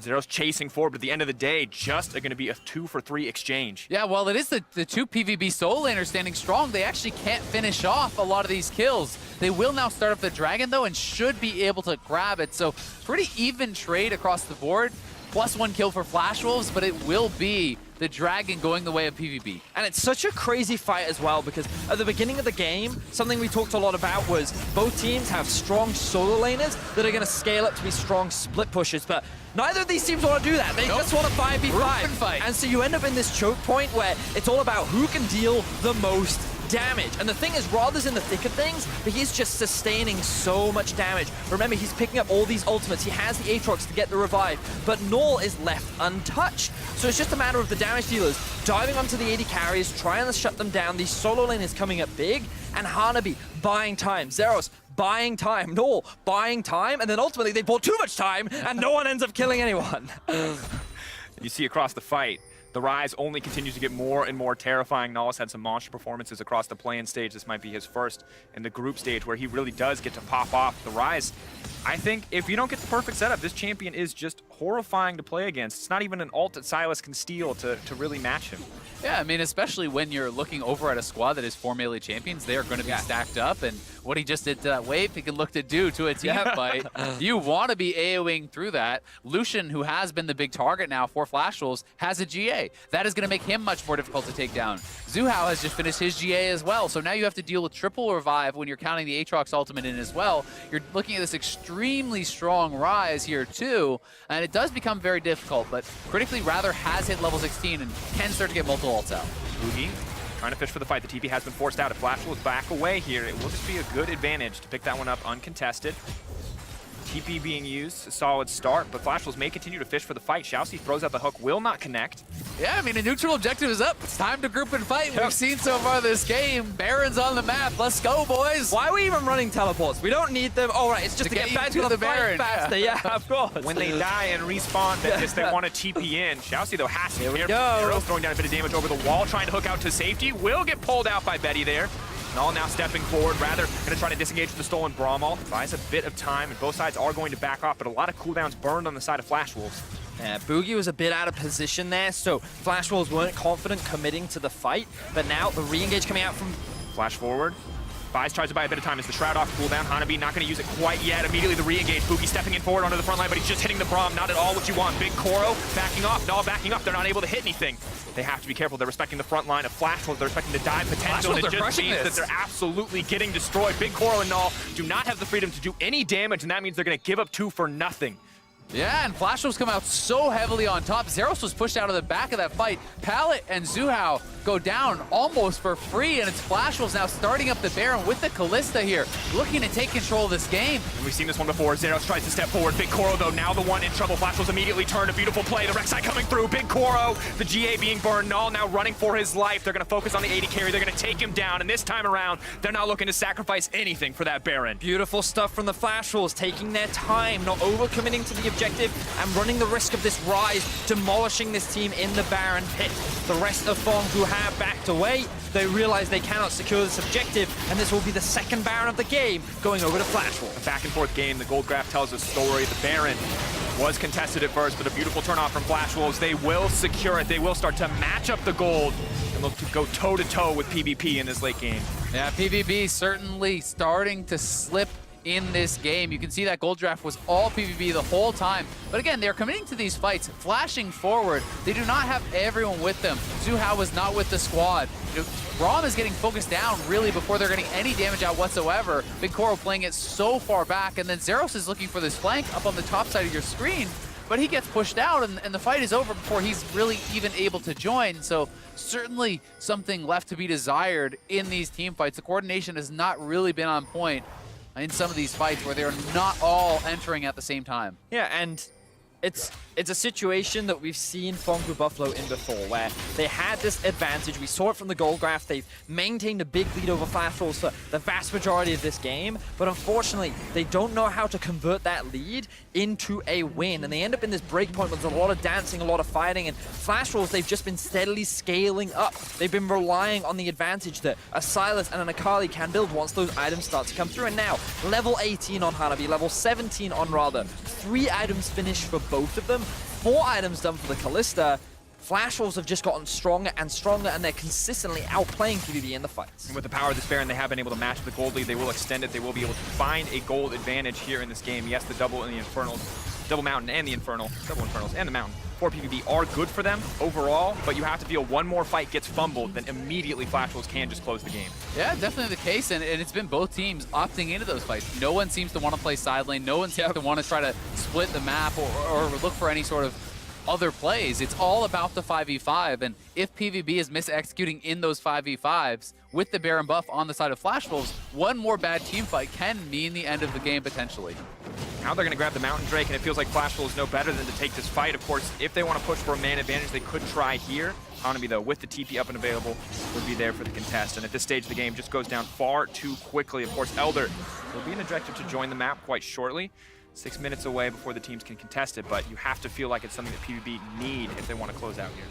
Zeros chasing forward, but at the end of the day, just going to be a 2-for-3 exchange. Yeah, well, it is the 2 PvB solo laners standing strong. They actually can't finish off a lot of these kills. They will now start up the Dragon, though, and should be able to grab it. So pretty even trade across the board. +1 kill for Flash Wolves, but it will be the Dragon going the way of PvB. And it's such a crazy fight as well, because at the beginning of the game, something we talked a lot about was both teams have strong solo laners that are going to scale up to be strong split pushers, but neither of these teams want to do that. They just want to 5v5. Fight. And so you end up in this choke point where it's all about who can deal the most damage. And the thing is, Rather's in the thick of things, but he's just sustaining so much damage. Remember, he's picking up all these ultimates. He has the Aatrox to get the revive, but Null is left untouched. So it's just a matter of the damage dealers diving onto the AD carries, trying to shut them down. The solo lane is coming up big, and Hanabi buying time. Zeros buying time. Null buying time, and then ultimately they bought too much time, and no one ends up killing anyone. You see across the fight, the Rise only continues to get more and more terrifying. Null's had some monster performances across the play-in stage. This might be his first in the group stage where he really does get to pop off. The Rise, I think if you don't get the perfect setup, this champion is just horrifying to play against. It's not even an ult that Silas can steal to really match him. Yeah, I mean, especially when you're looking over at a squad that is 4 melee champions, they are going to be stacked up, and what he just did to that wave, he can look to do to a team fight. You want to be AoEing through that. Lucian, who has been the big target now for Flash Wolves, has a GA. That is going to make him much more difficult to take down. Zuhao has just finished his GA as well, so now you have to deal with triple revive when you're counting the Aatrox ultimate in as well. You're looking at this extremely strong Rise here too, and it does become very difficult, but critically Rather has hit level 16 and can start to get multiple ults out. Boogie trying to fish for the fight. The TP has been forced out. If Flash will back away here, it will just be a good advantage to pick that one up uncontested. TP being used, a solid start, but Flash Wolves may continue to fish for the fight. Xiaoxi throws out the hook, will not connect. Yeah, I mean, a neutral objective is up. It's time to group and fight. We've seen so far this game. Baron's on the map. Let's go, boys. Why are we even running teleports? We don't need them. Oh, right, it's just to get back to the Baron faster. Yeah, of course. When they die and respawn, they want to TP in. Xiaoxi, though, has to be careful. Arrow throwing down a bit of damage over the wall, trying to hook out to safety. Will get pulled out by Betty there. Null now stepping forward, Rather going to try to disengage with the stolen Brawlmaul. Buys a bit of time, and both sides are going to back off, but a lot of cooldowns burned on the side of Flash Wolves. Yeah, Boogie was a bit out of position there, so Flash Wolves weren't confident committing to the fight, but now the re-engage coming out from... Flash forward. Buys tries to buy a bit of time as the Shroud off cooldown. Hanabi not going to use it quite yet. Immediately the re-engage. Boogie stepping in forward onto the front line, but he's just hitting the Braum. Not at all what you want. Big Koro backing off. Null backing up. They're not able to hit anything. They have to be careful. They're respecting the front line of Flash Wolves. They're respecting the dive potential. And it just means that they're absolutely getting destroyed. Big Koro and Null do not have the freedom to do any damage, and that means they're going to give up 2 for nothing. Yeah, and Flash Wolves come out so heavily on top. Zeros was pushed out of the back of that fight. Pallet and Zuhao go down almost for free, and it's Flash Wolves now starting up the Baron with the Kalista here, looking to take control of this game. And we've seen this one before. Zeros tries to step forward. Big Koro, though, now the one in trouble. Flash Wolves immediately turn. A beautiful play. The Rek'Sai coming through. Big Koro, the GA being burned. Null now running for his life. They're going to focus on the AD carry. They're going to take him down, and this time around, they're not looking to sacrifice anything for that Baron. Beautiful stuff from the Flash Wolves, taking their time, not overcommitting to the objective, and running the risk of this Rise, demolishing this team in the Baron pit. The rest of Phong, who have backed away, they realize they cannot secure this objective, and this will be the second Baron of the game, going over to Flash Wolves. A back and forth game. The gold graph tells a story. The Baron was contested at first, but a beautiful turnoff from Flash Wolves. They will secure it. They will start to match up the gold and look to go toe-to-toe with PvP in this late game. Yeah, PVB certainly starting to slip in this game. You can see that gold draft was all PvP the whole time. But again, they're committing to these fights, flashing forward. They do not have everyone with them. Zuhao was not with the squad. You know, Braum is getting focused down really before they're getting any damage out whatsoever. Big Koro playing it so far back, and then Zeros is looking for this flank up on the top side of your screen, but he gets pushed out, and the fight is over before he's really even able to join. So certainly something left to be desired in these team fights. The coordination has not really been on point in some of these fights where they're not all entering at the same time. Yeah, and it's a situation that we've seen Phong Buffalo in before, where they had this advantage. We saw it from the gold graph. They've maintained a big lead over Flash Wolves for the vast majority of this game, but unfortunately, they don't know how to convert that lead into a win, and they end up in this breakpoint with a lot of dancing, a lot of fighting, and Flash Wolves, they've just been steadily scaling up. They've been relying on the advantage that a Silas and an Akali can build once those items start to come through, and now, level 18 on Hanabi, level 17 on Rather. 3 items finished for both of them. 4 items done for the Kalista. Flash Wolves have just gotten stronger and stronger, and they're consistently outplaying PVB in the fights. And with the power of this Baron, they have been able to match the gold lead. They will extend it. They will be able to find a gold advantage here in this game. Yes, the double and the Infernals, double Mountain and the Infernal, double Infernals and the Mountain for PVB are good for them overall, but you have to feel one more fight gets fumbled, then immediately Flash Wolves can just close the game. Yeah, definitely the case, and it's been both teams opting into those fights. No one seems to want to play side lane. No one seems to want to try to split the map or look for any sort of other plays. It's all about the 5v5, and if PVB is mis-executing in those 5v5s with the Baron buff on the side of Flash Wolves, one more bad team fight can mean the end of the game potentially. Now they're going to grab the Mountain Drake, and it feels like Flash Wolves know better than to take this fight. Of course, if they want to push for a man advantage, they could try here. Hanabi, though, with the TP up and available, would be there for the contest. And at this stage of the game, just goes down far too quickly. Of course, Elder will be an objective to join the map quite shortly. 6 minutes away before the teams can contest it, but you have to feel like it's something that PVB need if they want to close out here.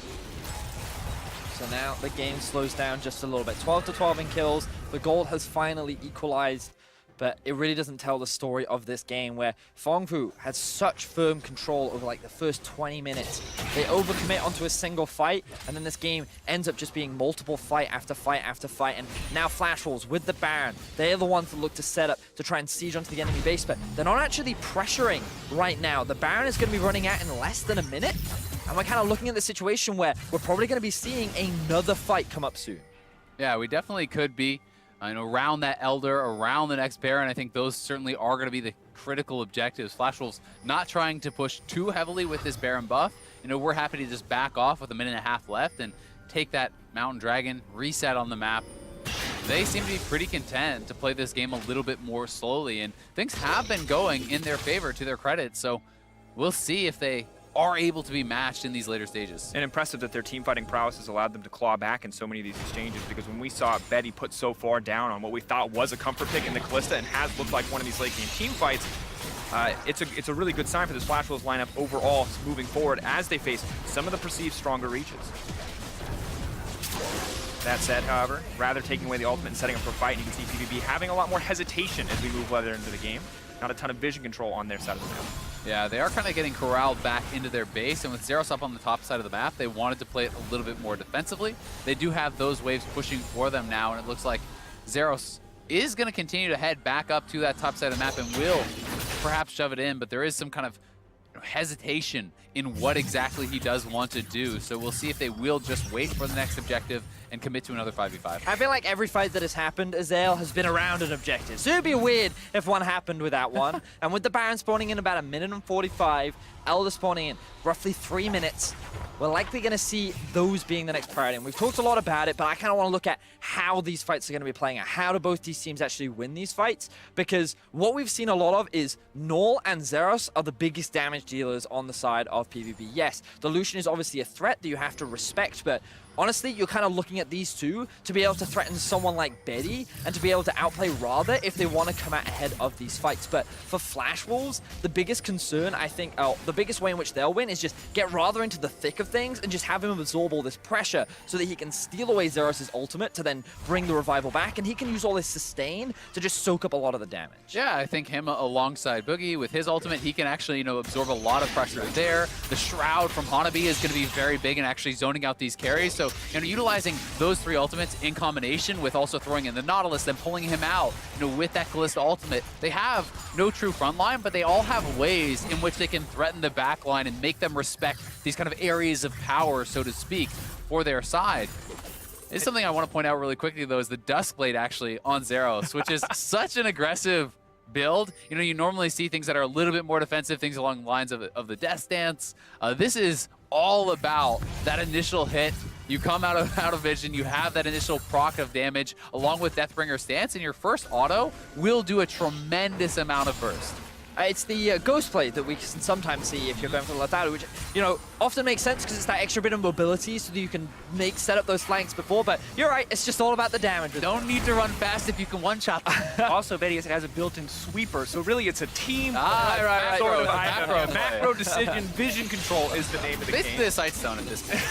So now the game slows down just a little bit. 12-12 in kills. The gold has finally equalized, but it really doesn't tell the story of this game where Phong had such firm control over like the first 20 minutes. They overcommit onto a single fight, and then this game ends up just being multiple fight after fight after fight. And now Flash Wolves with the Baron, they're the ones that look to set up to try and siege onto the enemy base, but they're not actually pressuring right now. The Baron is going to be running out in less than a minute, and we're kind of looking at the situation where we're probably going to be seeing another fight come up soon. Yeah, we definitely could be. Around that Elder, around the next Baron, I think those certainly are going to be the critical objectives. Flash Wolves not trying to push too heavily with this Baron buff. We're happy to just back off with a minute and a half left and take that Mountain Dragon, reset on the map. They seem to be pretty content to play this game a little bit more slowly, and things have been going in their favor, to their credit. So we'll see if they are able to be matched in these later stages. And impressive that their team fighting prowess has allowed them to claw back in so many of these exchanges, because when we saw Betty put so far down on what we thought was a comfort pick in the Kalista and has looked like one of these late game team fights, it's a really good sign for this Flash Wolves lineup overall moving forward as they face some of the perceived stronger reaches. That said, however, rather taking away the ultimate and setting up for a fight, and you can see PVB having a lot more hesitation as we move later into the game. Not a ton of vision control on their side of the map. Yeah, they are kind of getting corralled back into their base, and with Zeros up on the top side of the map, they wanted to play it a little bit more defensively. They do have those waves pushing for them now, and it looks like Zeros is going to continue to head back up to that top side of the map and will perhaps shove it in, but there is some kind of hesitation in what exactly he does want to do. So we'll see if they will just wait for the next objective and commit to another 5v5. I feel like every fight that has happened, Azael has been around an objective. So it'd be weird if one happened with that one. And with the Baron spawning in about 1:45, Elder spawning in roughly 3 minutes, we're likely going to see those being the next priority. And we've talked a lot about it, but I kind of want to look at how these fights are going to be playing out. How do both these teams actually win these fights? Because what we've seen a lot of is Null and Zeros are the biggest damage dealers on the side of PvP. Yes, the Lucian is obviously a threat that you have to respect, but honestly, you're kind of looking at these two to be able to threaten someone like Betty and to be able to outplay Rather if they want to come out ahead of these fights. But for Flash Wolves, the biggest concern, I think, the biggest way in which they'll win is just get Rather into the thick of things and just have him absorb all this pressure so that he can steal away Zeros' ultimate to then bring the revival back, and he can use all this sustain to just soak up a lot of the damage. Yeah, I think him alongside Boogie with his ultimate, he can actually, absorb a lot of pressure there. The Shroud from Hanabi is going to be very big and actually zoning out these carries. So, utilizing those three ultimates in combination with also throwing in the Nautilus, then pulling him out, with that Kalista ultimate, they have no true front line, but they all have ways in which they can threaten the back line and make them respect these kind of areas of power, so to speak, for their side. It's something I want to point out really quickly, though, is the Duskblade actually on Zeros, which is such an aggressive build. You normally see things that are a little bit more defensive, things along the lines of the Death Dance. This is all about that initial hit. You come out of vision, you have that initial proc of damage along with Deathbringer Stance, and your first auto will do a tremendous amount of burst. It's the ghost play that we can sometimes see if you're going for Latado, which, often makes sense because it's that extra bit of mobility so that you can set up those flanks before, but you're right, it's just all about the damage. Don't need to run fast if you can one-shot them. Also, Betty has a built-in sweeper, so really it's a team macro decision vision control is the name of the game. Basically a Sightstone at this point.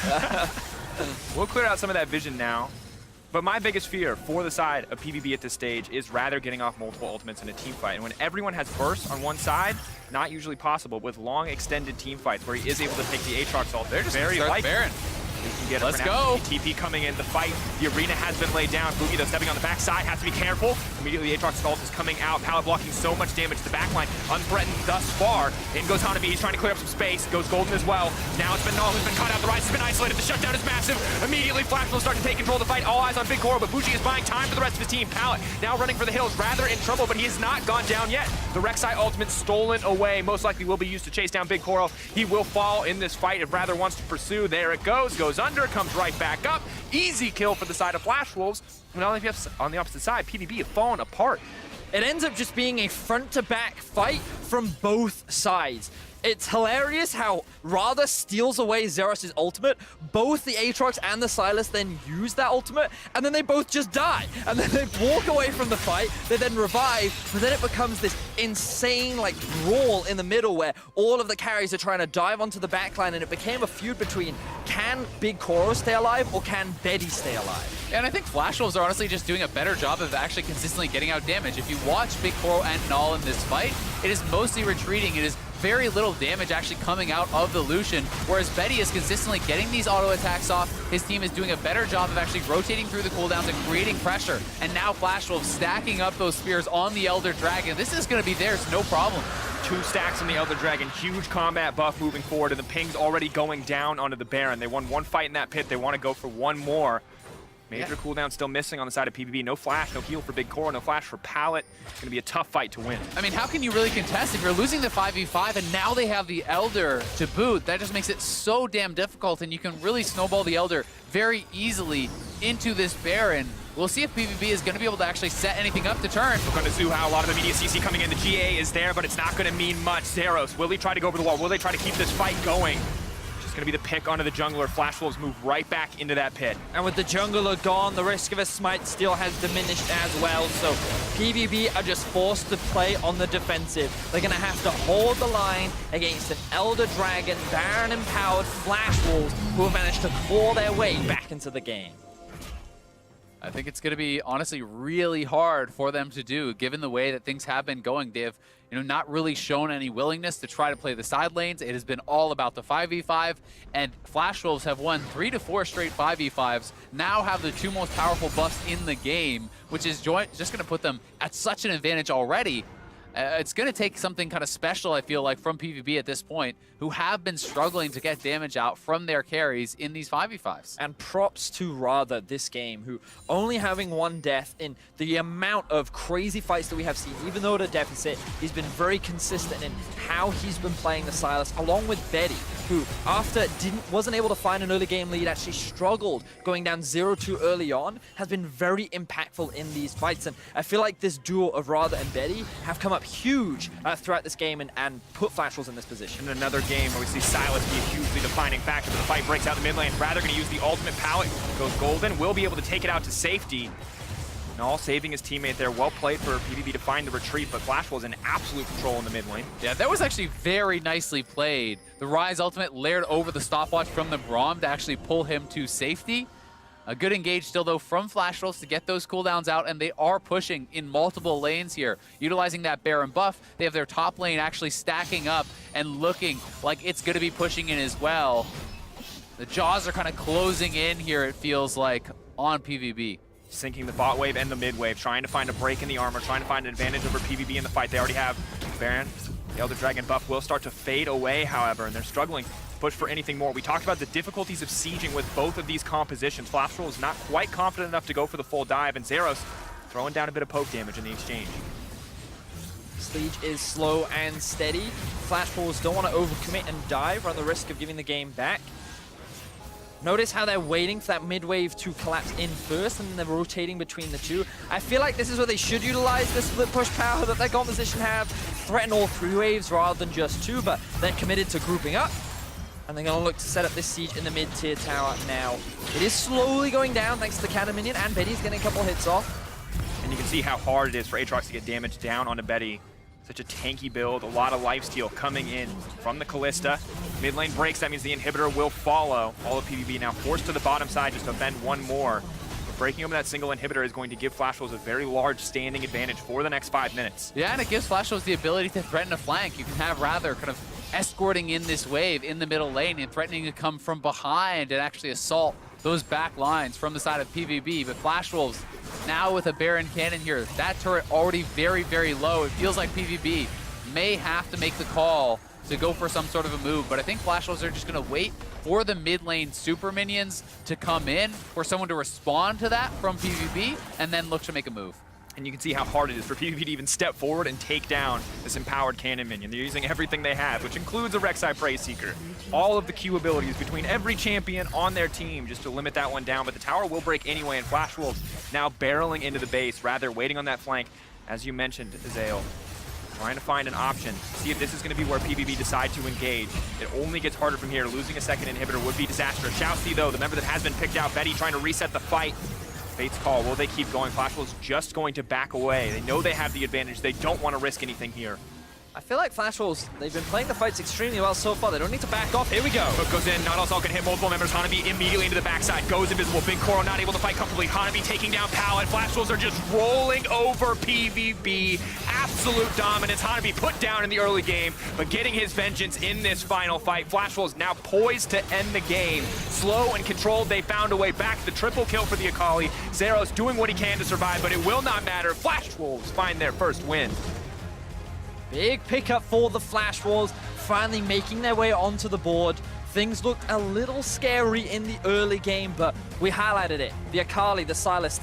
We'll clear out some of that vision now. But my biggest fear for the side of PVB at this stage is rather getting off multiple ultimates in a team fight. And when everyone has bursts on one side, not usually possible with long extended team fights where he is able to take the Aatrox ult. They're just very likely. Baron. Get Let's go. TP coming in. The fight, the arena has been laid down. Boogie, though, stepping on the backside, has to be careful. Immediately, the Aatrox ult is coming out. Pallet blocking so much damage to the backline. Unthreatened thus far. In goes Hanabi. He's trying to clear up some space. Goes Golden as well. Now it's been Null who's been caught out. The Rise has been isolated. The shutdown is massive. Immediately, Flash will start to take control of the fight. All eyes on Big Koro, but Bucci is buying time for the rest of his team. Pallet now running for the hills. Rather in trouble, but he has not gone down yet. The Rek'Sai ultimate stolen away. Most likely will be used to chase down Big Koro. He will fall in this fight if Rather wants to pursue. There it goes. Goes under. Comes right back up. Easy kill for the side of Flash Wolves. And on the opposite side, PVB have fallen apart. It ends up just being a front-to-back fight from both sides. It's hilarious how Radha steals away Zeros' ultimate. Both the Aatrox and the Sylas then use that ultimate, and then they both just die. And then they walk away from the fight, they then revive, but then it becomes this insane like brawl in the middle where all of the carries are trying to dive onto the backline, and it became a feud between can Big Koro stay alive or can Betty stay alive? And I think Flash Wolves are honestly just doing a better job of actually consistently getting out damage. If you watch Big Koro and Null in this fight, it is mostly retreating. It is very little damage actually coming out of the Lucian, whereas Betty is consistently getting these auto attacks off. His team is doing a better job of actually rotating through the cooldowns and creating pressure. And now Flash Wolves stacking up those spears on the Elder Dragon. This is going to be theirs, no problem. 2 stacks on the Elder Dragon. Huge combat buff moving forward, and the ping's already going down onto the Baron. They won 1 fight in that pit. They want to go for 1 more. Major cooldown still missing on the side of PVB. No flash, no heal for Big Koro, no flash for Pallet. It's going to be a tough fight to win. I mean, how can you really contest if you're losing the 5v5 and now they have the Elder to boot? That just makes it so damn difficult, and you can really snowball the Elder very easily into this Baron. We'll see if PVB is going to be able to actually set anything up to turn. Look on to Zuhao, a lot of the media CC coming in. The GA is there, but it's not going to mean much. Zeros, will he try to go over the wall? Will they try to keep this fight going? It's going to be the pick onto the jungler. Flash Wolves move right back into that pit. And with the jungler gone, the risk of a smite steal has diminished as well. So PVB are just forced to play on the defensive. They're going to have to hold the line against an Elder Dragon, Baron-empowered Flash Wolves who have managed to claw their way back into the game. I think it's going to be honestly really hard for them to do, given the way that things have been going. They have, not really shown any willingness to try to play the side lanes. It has been all about the 5v5, and Flash Wolves have won 3 to 4 straight 5v5s. Now have the 2 most powerful buffs in the game, which is just going to put them at such an advantage already. It's going to take something kind of special, I feel like, from PVB at this point, who have been struggling to get damage out from their carries in these 5v5s. And props to Radha this game, who only having 1 death in the amount of crazy fights that we have seen, even though at a deficit, he's been very consistent in how he's been playing the Sylas, along with Betty, who after wasn't able to find an early game lead, actually struggled going down 0-2 early on, has been very impactful in these fights. And I feel like this duo of Radha and Betty have come up huge throughout this game and put Flash Wolves in this position. In another game where we see Sylas be a hugely defining factor, but the fight breaks out in the mid lane. Rather going to use the ultimate Pallet. Goes Golden, will be able to take it out to safety. Null saving his teammate there. Well played for PVB to find the retreat, but Flash Wolves in absolute control in the mid lane. Yeah, that was actually very nicely played. The Rise ultimate layered over the stopwatch from the Braum to actually pull him to safety. A good engage still, though, from Flash Wolves to get those cooldowns out, and they are pushing in multiple lanes here. Utilizing that Baron buff, they have their top lane actually stacking up and looking like it's going to be pushing in as well. The jaws are kind of closing in here, it feels like, on PVB. Sinking the bot wave and the mid wave, trying to find a break in the armor, trying to find an advantage over PVB in the fight. They already have Baron. The Elder Dragon buff will start to fade away, however, and they're struggling to push for anything more. We talked about the difficulties of sieging with both of these compositions. Flash Wolves is not quite confident enough to go for the full dive, and Zeros throwing down a bit of poke damage in the exchange. Siege is slow and steady. Flash Wolves don't want to overcommit and dive, run the risk of giving the game back. Notice how they're waiting for that mid wave to collapse in first, and then they're rotating between the 2. I feel like this is where they should utilize the split push power that their composition have, threaten all 3 waves rather than just 2, but they're committed to grouping up. And they're going to look to set up this siege in the mid-tier tower now. It is slowly going down thanks to the Cannon Minion, and Betty's getting a couple hits off. And you can see how hard it is for Aatrox to get damage down onto Betty. Such a tanky build, a lot of lifesteal coming in from the Kalista. Mid lane breaks, that means the inhibitor will follow. All of PVB now forced to the bottom side just to defend 1 more. But breaking open that single inhibitor is going to give Flash Wolves a very large standing advantage for the next 5 minutes. Yeah, and it gives Flash Wolves the ability to threaten a flank. You can have Rather kind of escorting in this wave in the middle lane and threatening to come from behind and actually assault those back lines from the side of PVB. But Flash Wolves Now with a Baron Cannon here, that turret already very, very low. It feels like PVB may have to make the call to go for some sort of a move, but I think Flash Wolves are just going to wait for the mid lane super minions to come in, for someone to respond to that from PVB, and then look to make a move. And you can see how hard it is for PvP to even step forward and take down this empowered cannon minion. They're using everything they have, which includes a Rek'Sai Prey Seeker. All of the Q abilities between every champion on their team just to limit that one down, but the tower will break anyway, and Flash Wolves now barreling into the base, rather waiting on that flank, as you mentioned, Zale. Trying to find an option, see if this is going to be where PVB decide to engage. It only gets harder from here. Losing a second inhibitor would be disastrous. Shoutzy, though, the member that has been picked out, Betty trying to reset the fight. Fate's call, will they keep going? Flash Wolves just going to back away. They know they have the advantage. They don't want to risk anything here. I feel like Flash Wolves, they've been playing the fights extremely well so far. They don't need to back off. Here we go. Hook goes in, not all can hit multiple members. Hanabi immediately into the backside, goes invisible. Big Koro not able to fight comfortably. Hanabi taking down Pal, and Flash Wolves are just rolling over PVB. Absolute dominance. Hanabi put down in the early game, but getting his vengeance in this final fight. Flash Wolves now poised to end the game. Slow and controlled, they found a way back. The triple kill for the Akali. Zeros doing what he can to survive, but it will not matter. Flash Wolves find their first win. Big pickup for the Flash Wolves, finally making their way onto the board. Things looked a little scary in the early game, but we highlighted it. The Akali, the Sylas,